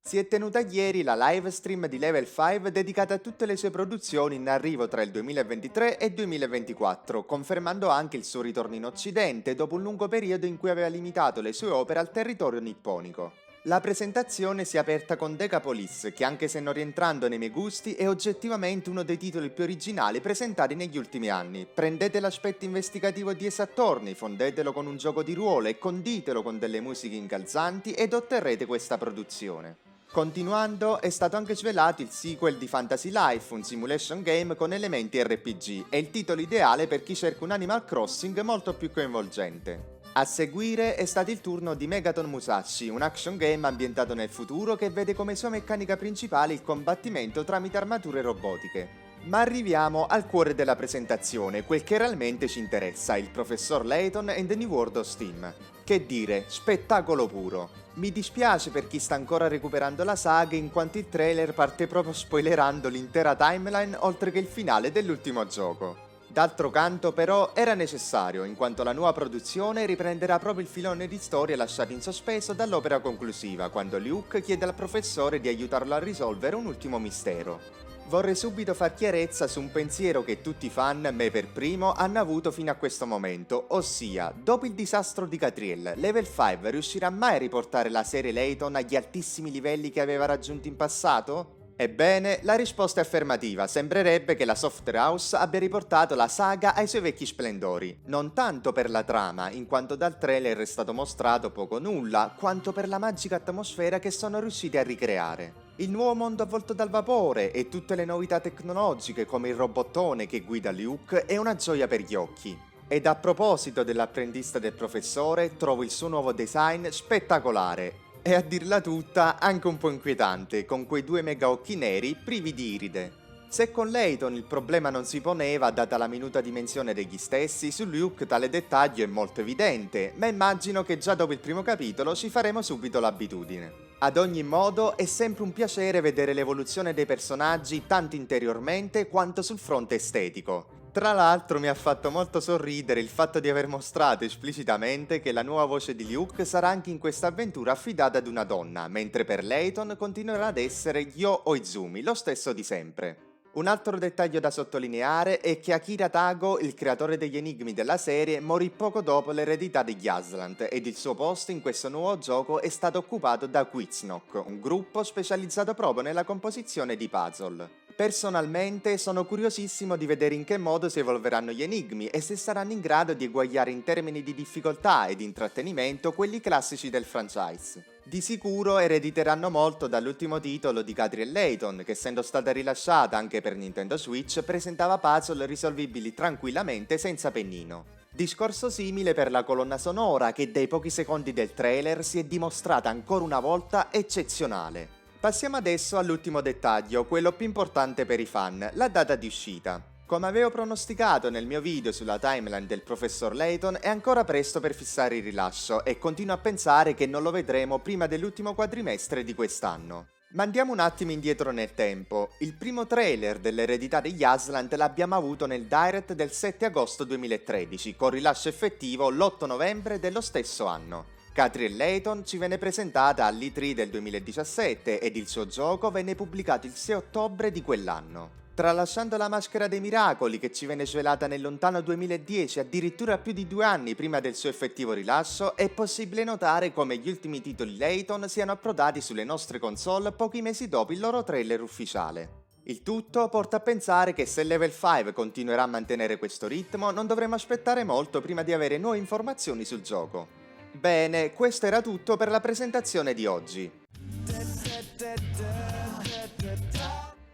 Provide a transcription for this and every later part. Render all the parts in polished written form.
Si è tenuta ieri la live stream di Level 5 dedicata a tutte le sue produzioni in arrivo tra il 2023 e il 2024, confermando anche il suo ritorno in Occidente dopo un lungo periodo in cui aveva limitato le sue opere al territorio nipponico. La presentazione si è aperta con Decapolis, che anche se non rientrando nei miei gusti è oggettivamente uno dei titoli più originali presentati negli ultimi anni. Prendete l'aspetto investigativo di Ace Attorney, fondetelo con un gioco di ruolo e conditelo con delle musiche incalzanti ed otterrete questa produzione. Continuando, è stato anche svelato il sequel di Fantasy Life, un simulation game con elementi RPG, e il titolo ideale per chi cerca un Animal Crossing molto più coinvolgente. A seguire è stato il turno di Megaton Musashi, un action game ambientato nel futuro che vede come sua meccanica principale il combattimento tramite armature robotiche. Ma arriviamo al cuore della presentazione, quel che realmente ci interessa, il professor Layton and the New World of Steam. Che dire, spettacolo puro. Mi dispiace per chi sta ancora recuperando la saga in quanto il trailer parte proprio spoilerando l'intera timeline oltre che il finale dell'ultimo gioco. D'altro canto però era necessario, in quanto la nuova produzione riprenderà proprio il filone di storia lasciato in sospeso dall'opera conclusiva, quando Luke chiede al professore di aiutarlo a risolvere un ultimo mistero. Vorrei subito far chiarezza su un pensiero che tutti i fan, me per primo, hanno avuto fino a questo momento, ossia, dopo il disastro di Catriel, Level 5 riuscirà mai a riportare la serie Layton agli altissimi livelli che aveva raggiunto in passato? Ebbene, la risposta è affermativa, sembrerebbe che la Software House abbia riportato la saga ai suoi vecchi splendori, non tanto per la trama, in quanto dal trailer è stato mostrato poco o nulla, quanto per la magica atmosfera che sono riusciti a ricreare. Il nuovo mondo avvolto dal vapore e tutte le novità tecnologiche come il robottone che guida Luke è una gioia per gli occhi. Ed a proposito dell'apprendista del professore, trovo il suo nuovo design spettacolare. E a dirla tutta anche un po' inquietante, con quei due mega occhi neri privi di iride. Se con Layton il problema non si poneva, data la minuta dimensione degli stessi, su Luke tale dettaglio è molto evidente, ma immagino che già dopo il primo capitolo ci faremo subito l'abitudine. Ad ogni modo, è sempre un piacere vedere l'evoluzione dei personaggi tanto interiormente quanto sul fronte estetico. Tra l'altro mi ha fatto molto sorridere il fatto di aver mostrato esplicitamente che la nuova voce di Luke sarà anche in questa avventura affidata ad una donna, mentre per Layton continuerà ad essere Yo Oizumi, lo stesso di sempre. Un altro dettaglio da sottolineare è che Akira Tago, il creatore degli enigmi della serie, morì poco dopo l'eredità degli Aslant ed il suo posto in questo nuovo gioco è stato occupato da Quiznock, un gruppo specializzato proprio nella composizione di puzzle. Personalmente sono curiosissimo di vedere in che modo si evolveranno gli enigmi e se saranno in grado di eguagliare in termini di difficoltà ed intrattenimento quelli classici del franchise. Di sicuro erediteranno molto dall'ultimo titolo di Catriel Layton, che essendo stata rilasciata anche per Nintendo Switch, presentava puzzle risolvibili tranquillamente senza pennino. Discorso simile per la colonna sonora, che dai pochi secondi del trailer si è dimostrata ancora una volta eccezionale. Passiamo adesso all'ultimo dettaglio, quello più importante per i fan, la data di uscita. Come avevo pronosticato nel mio video sulla timeline del professor Layton, è ancora presto per fissare il rilascio e continuo a pensare che non lo vedremo prima dell'ultimo quadrimestre di quest'anno. Ma andiamo un attimo indietro nel tempo. Il primo trailer dell'eredità degli Aslant l'abbiamo avuto nel Direct del 7 agosto 2013, con rilascio effettivo l'8 novembre dello stesso anno. Catriel Layton ci venne presentata all'E3 del 2017 ed il suo gioco venne pubblicato il 6 ottobre di quell'anno. Tralasciando la maschera dei miracoli che ci venne svelata nel lontano 2010, addirittura più di 2 anni prima del suo effettivo rilascio, è possibile notare come gli ultimi titoli Layton siano approdati sulle nostre console pochi mesi dopo il loro trailer ufficiale. Il tutto porta a pensare che se Level 5 continuerà a mantenere questo ritmo, non dovremo aspettare molto prima di avere nuove informazioni sul gioco. Bene, questo era tutto per la presentazione di oggi.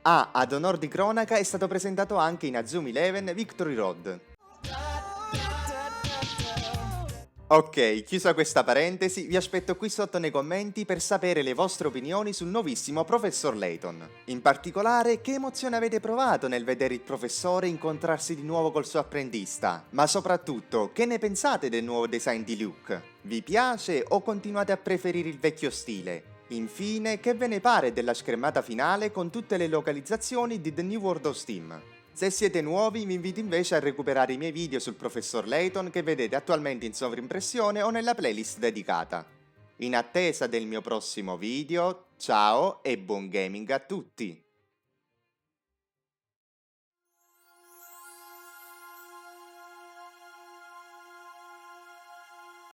Ad onor di cronaca è stato presentato anche in Azumi Eleven Victory Road. Ok, chiusa questa parentesi, vi aspetto qui sotto nei commenti per sapere le vostre opinioni sul nuovissimo Professor Layton. In particolare, che emozione avete provato nel vedere il professore incontrarsi di nuovo col suo apprendista? Ma soprattutto, che ne pensate del nuovo design di Luke? Vi piace o continuate a preferire il vecchio stile? Infine, che ve ne pare della schermata finale con tutte le localizzazioni di The New World of Steam? Se siete nuovi, vi invito invece a recuperare i miei video sul professor Layton che vedete attualmente in sovrimpressione o nella playlist dedicata. In attesa del mio prossimo video, ciao e buon gaming a tutti!